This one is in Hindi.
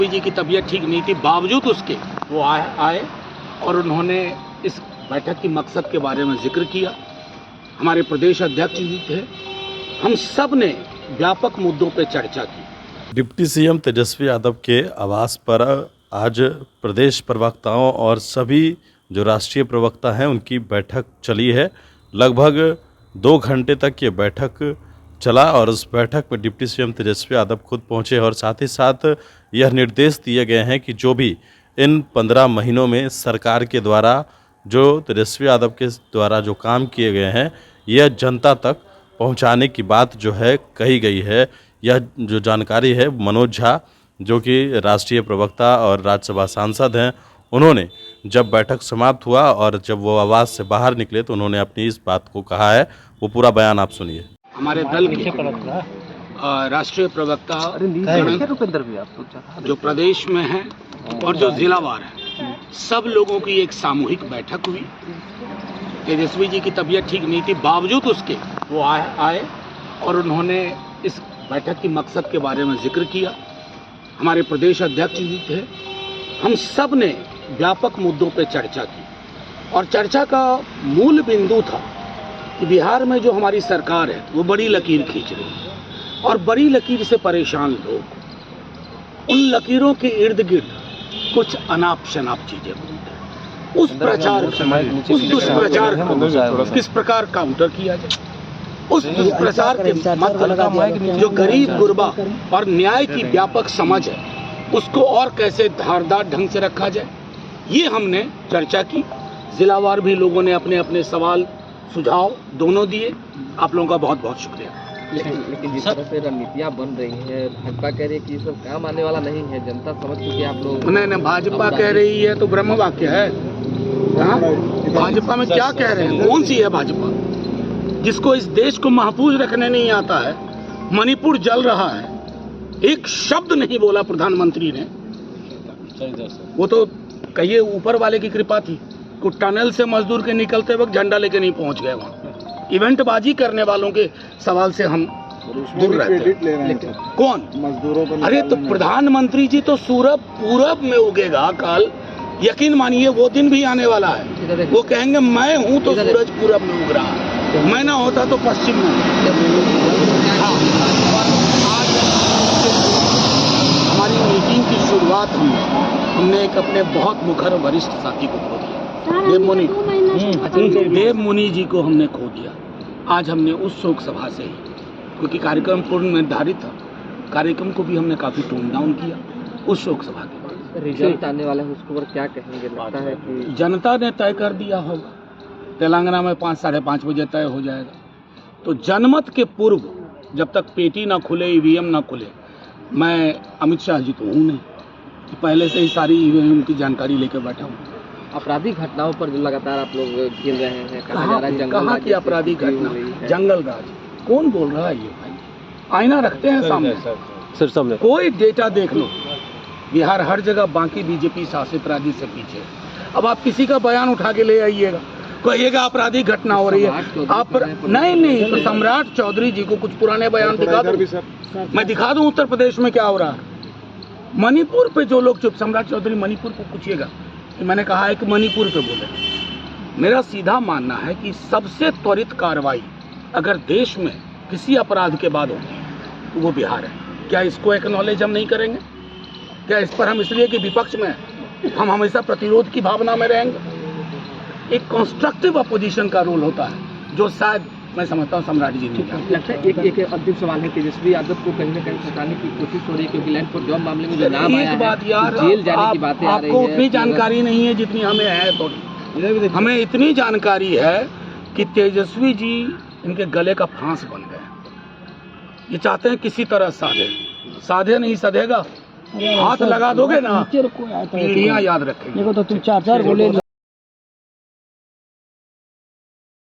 जी की तबीयत ठीक नहीं थी, बावजूद उसके वो आए और उन्होंने इस बैठक की मकसद के बारे में जिक्र किया। हमारे प्रदेश अध्यक्ष जी थे, हम सब ने व्यापक मुद्दों पर चर्चा की। डिप्टी सीएम तेजस्वी यादव के आवास पर आज प्रदेश प्रवक्ताओं और सभी जो राष्ट्रीय प्रवक्ता हैं उनकी बैठक चली है। लगभग 2 घंटे तक ये बैठक चला और उस बैठक में डिप्टी सीएम तेजस्वी यादव खुद पहुंचे और साथ ही साथ यह निर्देश दिए गए हैं कि जो भी इन 15 महीनों में सरकार के द्वारा जो तेजस्वी यादव के द्वारा जो काम किए गए हैं यह जनता तक पहुंचाने की बात जो है कही गई है। यह जो जानकारी है मनोज झा जो कि राष्ट्रीय प्रवक्ता और राज्यसभा सांसद हैं, उन्होंने जब बैठक समाप्त हुआ और जब वो आवास से बाहर निकले तो उन्होंने अपनी इस बात को कहा है। वो पूरा बयान आप सुनिए। हमारे दल के राष्ट्रीय प्रवक्ता जो प्रदेश में हैं और जो जिलावार हैं, सब लोगों की एक सामूहिक बैठक हुई। तेजस्वी जी की तबीयत ठीक नहीं थी, बावजूद उसके वो आए और उन्होंने इस बैठक की मकसद के बारे में जिक्र किया। हमारे प्रदेश अध्यक्ष जी थे, हम सब ने व्यापक मुद्दों पर चर्चा की और चर्चा का मूल बिंदु था कि बिहार में जो हमारी सरकार है वो बड़ी लकीर खींच रही है और बड़ी लकीर से परेशान लोग, उन लकीरों के इर्द गिर्द कुछ अनाप शनाप चीजें बोलते हैं। उस दुष्प्रचार को किस प्रकार काउंटर किया जाए, उस दुष्प्रचार के मतलब जो गरीब गुरबा और न्याय की व्यापक समझ है उसको और कैसे धारदार ढंग से रखा जाए, ये हमने चर्चा की। जिलावार भी लोगों ने अपने अपने सवाल सुझाव दोनों दिए। आप लोगों का बहुत बहुत शुक्रिया। लेकिन जिस तरह से रणनीतियाँ बन रही हैं, भाजपा कह रही है कि ये सब काम आने वाला नहीं है, जनता समझ चुकी है आप लोग। नहीं, भाजपा कह रही है तो ब्रह्म वाक्य है। भाजपा में क्या कह रहे हैं? कौन सी है भाजपा जिसको इस देश को महफूज रखने नहीं आता है? मणिपुर जल रहा है, एक शब्द नहीं बोला प्रधानमंत्री ने। वो तो कहिए ऊपर वाले की कृपा थी, को टनल से मजदूर के निकलते वक्त झंडा लेके नहीं पहुंच गए वहां। इवेंटबाजी करने वालों के सवाल से हम दूर रहते हैं। कौन मजदूरों को? अरे तो प्रधानमंत्री जी तो सूरज पूरब में उगेगा कल, यकीन मानिए वो दिन भी आने वाला है। वो कहेंगे मैं हूं तो सूरज पूरब में उग रहा है, मैं ना होता तो पश्चिम में। हाँ, आज हमारी मीटिंग की शुरुआत हमने एक अपने बहुत मुखर वरिष्ठ साथी को खो दिया, देव मुनि जी को हमने खो दिया। आज हमने उस शोक सभा से ही, क्योंकि कार्यक्रम पूर्ण निर्धारित था, कार्यक्रम को भी हमने काफी टोन डाउन किया उस शोक सभा के बाद। रिजल्ट आने वाला है, उसको क्या कहेंगे? लगता है कि जनता ने तय कर दिया होगा, तेलंगाना में 5 साढ़े 5 बजे तय हो जाएगा। तो जनमत के पूर्व जब तक पेटी ना खुले, ईवीएम ना खुले, मैं अमित शाह जी तो हूँ नहीं कि पहले से ही सारी ईवीएम की जानकारी लेकर बैठा हूँ। आपराधिक घटनाओं पर लगातार आप लोग गिर रहे हैं, कहाँ की आपराधिक घटना? जंगल राज कौन बोल रहा है ये भाई? आईना रखते हैं सामने, सिर्फ सामने कोई डेटा देख लो। बिहार हर जगह बाकी बीजेपी शासित राज्य से पीछे। अब आप किसी का बयान उठा के ले आइएगा, कहिएगा आपराधिक घटना हो रही है। आप नहीं तो सम्राट चौधरी जी को कुछ पुराने बयान दिखा दो, मैं दिखा दूं उत्तर प्रदेश में क्या हो रहा है। मणिपुर पे जो लोग चुप, सम्राट चौधरी मणिपुर को पूछिएगा कि मैंने कहा है कि मणिपुर पे बोले। मेरा सीधा मानना है कि सबसे त्वरित कार्रवाई अगर देश में किसी अपराध के बाद होती है तो वो बिहार है। क्या इसको एक्नॉलेज हम नहीं करेंगे? क्या इस पर हम इसलिए कि विपक्ष में हम हमेशा प्रतिरोध की भावना में रहेंगे? एक कंस्ट्रक्टिव अपोजिशन का रोल होता है जो शायद मैं समझता हूँ सम्राट जी ने किया। एक अंतिम सवाल है, तेजस्वी यादव को कहीं न कहीं फंसाने की कोशिश हो रही है क्योंकि लैंड फॉर जॉब मामले में जो नाम आया है, बात यार, जेल जाने की बातें आ रही है। आपको उतनी जानकारी नहीं है जितनी हमें है। थोड़ी हमें इतनी जानकारी है कि तेजस्वी जी इनके गले का फांस बन गए। ये चाहते हैं किसी तरह साधे नहीं सधेगा, हाथ लगा दोगे ना, पीढ़ियां याद रखेंगे।